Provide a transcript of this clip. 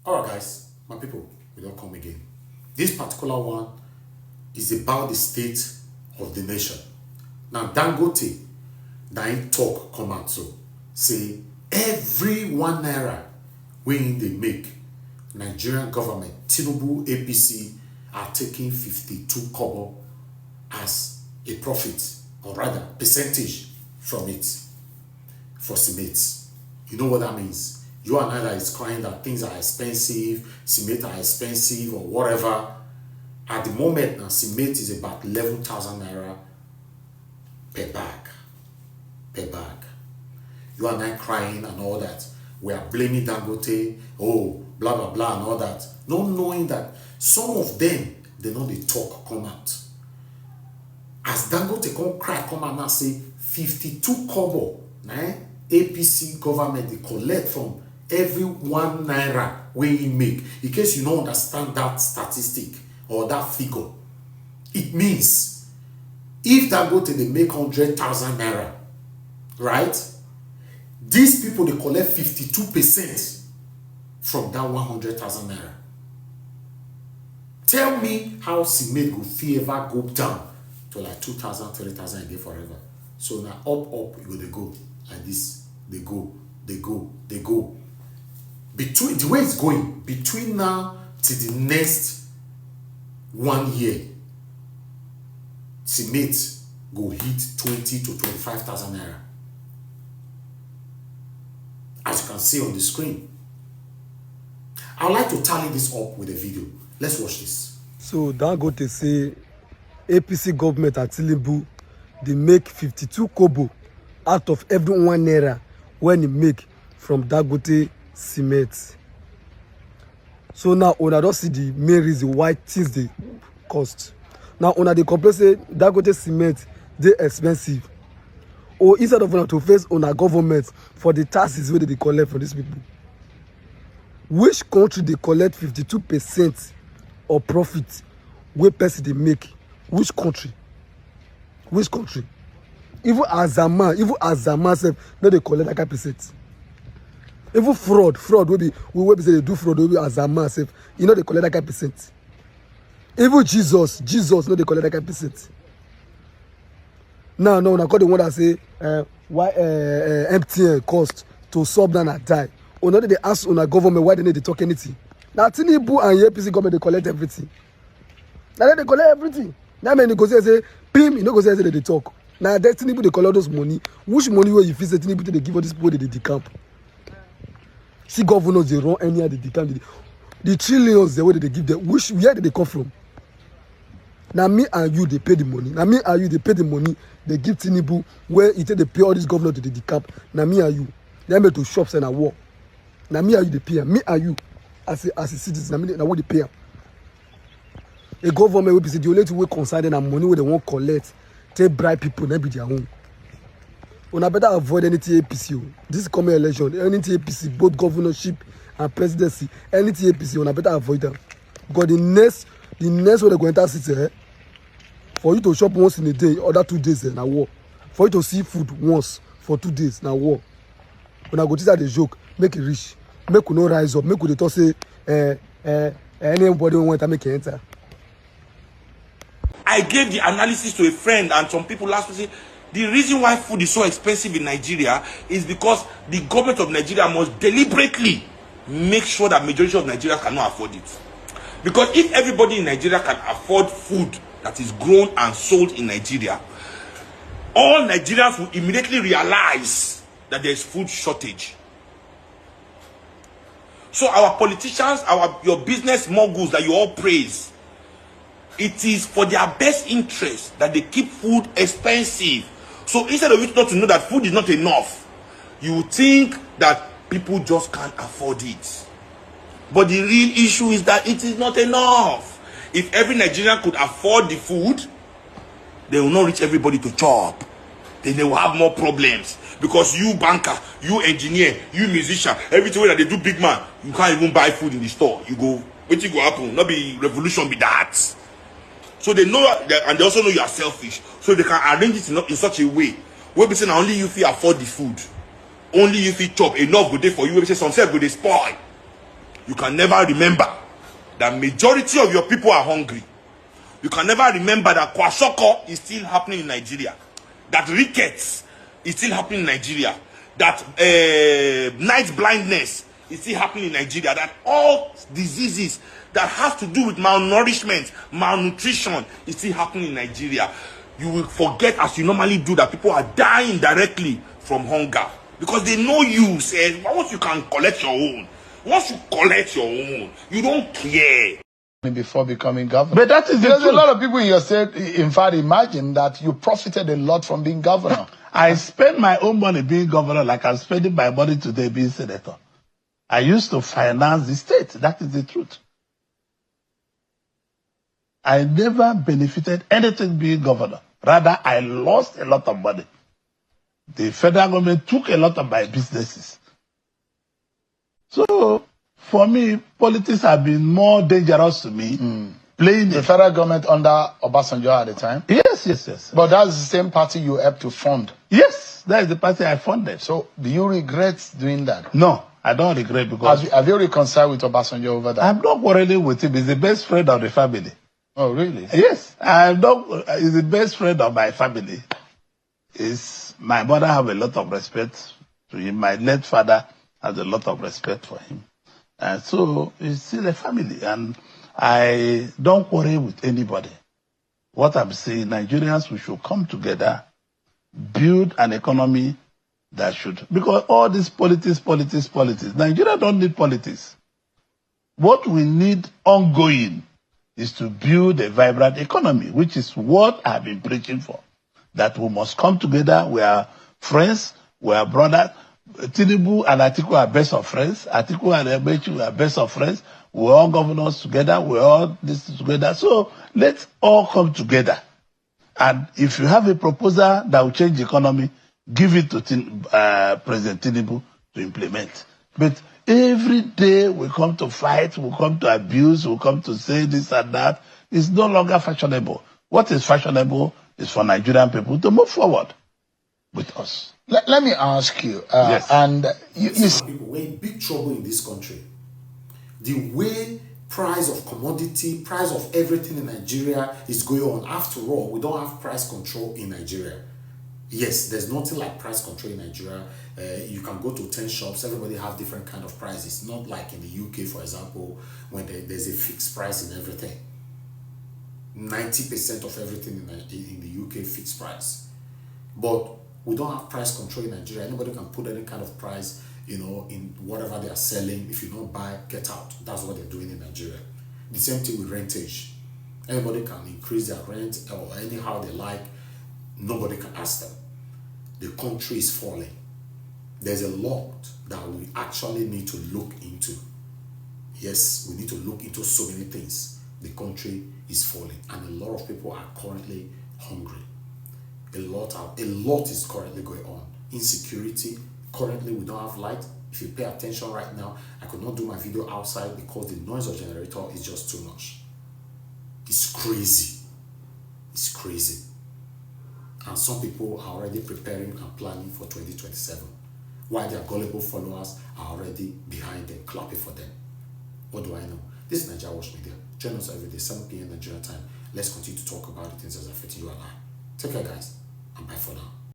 Alright guys, my people, we don't come again. This particular one is about the state of the nation. Now Dangote, that talk come out so say every ₦1 when they make, Nigerian government, Tinubu APC are taking 52 kobo as a profit, or rather percentage from it for cement. You know what that means? You and I that is crying that things are expensive, cement are expensive or whatever. At the moment now, cement is about 11,000 naira per bag. Per bag. You and I crying and all that. We are blaming Dangote, oh, blah, blah, blah, and all that. Not knowing that some of them, they know the talk come out. As Dangote come cry, come out and say, 52 kobo, APC government, they collect from every ₦1 when you make. In case you don't understand that statistic or that figure, it means if Dangote they make 100,000 naira, right? These people they collect 52% from that 100,000 naira. Tell me how cement go fee ever go down to like 2,000, 3,000 again forever. So now up, they go like this. They go. Between the way it's going, between now to the next 1 year, cement go hit 20 to 25,000 naira. As you can see on the screen. I would like to tally this up with a video. Let's watch this. So Dangote say APC government at Tinubu, they make 52 kobo out of every ₦1 when they make from Dangote cement. So now una don't see the main reason why things they cost. Now una they complain say Dangote cement they expensive. Or instead of una to face on our government for the taxes where they collect from these people. Which country they collect 52% of profit where person they make? Which country? Which country? Even Azama self, no they collect that kind of percent. Even fraud will be we say they do fraud will be Azama self, you know they collect that kind of percent. Even Jesus no they collect that kind of percent. No, I call the one that say why MTN cost to sub down and die. Or not they ask on a government why they need to talk anything. Now Tinubu and APC government they collect everything. Now they collect everything. Now when they go say PIM, you know go say they talk. Now that Tinubu they collect those money. Which money where you feel say Tinubu they give all these people they decamp? See governors they run any other decamp. The trillions the way they give them. Where did they come from? Now me and you they pay the money. Now me and you they pay the money. They give Tinubu where it they pay all these governors to the decamp. Now me and you they made to shops and a war. Now me and you they pay. Me and you as a citizen. Now what they pay. A government will be the only way concerned and money where they won't collect. Take bribe people, then be their own. Una better avoid any APC. This coming election, any APC, both governorship and presidency, any APC, una better avoid them. Because the next way they're going to sit for you to shop once in a day, other 2 days na war. For you to see food once for 2 days na war. When I go to that the joke, make it rich, make you no rise up, make you talk say anybody want to make it enter. I gave the analysis to a friend and some people last week. The reason why food is so expensive in Nigeria is because the government of Nigeria must deliberately make sure that majority of Nigerians cannot afford it. Because if everybody in Nigeria can afford food that is grown and sold in Nigeria, all Nigerians will immediately realize that there is food shortage. So our politicians, your business moguls that you all praise, it is for their best interest that they keep food expensive. So instead of you not to know that food is not enough, you think that people just can't afford it. But the real issue is that it is not enough. If every Nigerian could afford the food, they will not reach everybody to chop. Then they will have more problems. Because you banker, you engineer, you musician, everything that they do big man, you can't even buy food in the store. You go, what will happen? Not be revolution, be that. So they know that, and they also know you are selfish. So they can arrange it in such a way where they say only you feel afford the food. Only you feel chop enough good day for you. Where they say some self go they spoil. you can never remember that majority of your people are hungry. You can never remember that kwashiorkor is still happening in Nigeria, that rickets is still happening in Nigeria, that night blindness is still happening in Nigeria, that all diseases that has to do with malnourishment, malnutrition is still happening in Nigeria. You will forget, as you normally do, that people are dying directly from hunger because they know you say once you can collect your own, once you collect your own, you don't care. Before becoming governor. But that is the truth. A lot of people in your state, in fact, imagine that you profited a lot from being governor. I spend my own money being governor like I'm spending my money today being senator. I used to finance the state. That is the truth. I never benefited anything being governor. Rather, I lost a lot of money. The federal government took a lot of my businesses. So, for me, politics have been more dangerous to me. Playing the federal government under Obasanjo at the time? Yes. But that's the same party you helped to fund? Yes, that is the party I funded. So, do you regret doing that? No, I don't regret because... Have you reconciled with Obasanjo over that? I'm not quarreling with him. He's the best friend of the family. Oh, really? Yes, he's the best friend of my family. My mother have a lot of respect to him. My late father has a lot of respect for him. And so it's still a family. And I don't quarrel with anybody. What I'm saying, Nigerians, we should come together, build an economy that should... Because all this politics. Nigeria don't need politics. What we need ongoing is to build a vibrant economy, which is what I've been preaching for. That we must come together. We are friends. We are brothers. Tinubu and Atiku are best of friends. Atiku and Ebechi are best of friends. We're all governors together. We're all this together. So let's all come together. And if you have a proposal that will change the economy, give it to President Tinubu to implement. But every day we come to fight, we come to abuse, we come to say this and that. It's no longer fashionable. What is fashionable is for Nigerian people to move forward with us. Let me ask you, yes. And people were in big trouble in this country. The way price of commodity, price of everything in Nigeria is going on. After all, we don't have price control in Nigeria. Yes, there's nothing like price control in Nigeria. You can go to 10 shops, everybody have different kind of prices. Not like in the UK, for example, when there's a fixed price in everything. 90% of everything in the UK fixed price. But we don't have price control in Nigeria. Anybody can put any kind of price, in whatever they are selling. If you don't buy, get out. That's what they're doing in Nigeria. The same thing with rentage. Anybody can increase their rent or anyhow they like. Nobody can ask them. The country is falling. There's a lot that we actually need to look into. Yes, we need to look into so many things. The country is falling and a lot of people are currently hungry. A lot is currently going on. Insecurity. Currently, we don't have light. If you pay attention right now, I could not do my video outside because the noise of the generator is just too much. It's crazy. It's crazy. And some people are already preparing and planning for 2027. While their gullible followers are already behind them, clapping for them. What do I know? This is NWATCH Media. Join us every day, 7 p.m. Nigeria time. Let's continue to talk about the things that affect you and I. Take care, guys, and bye for now.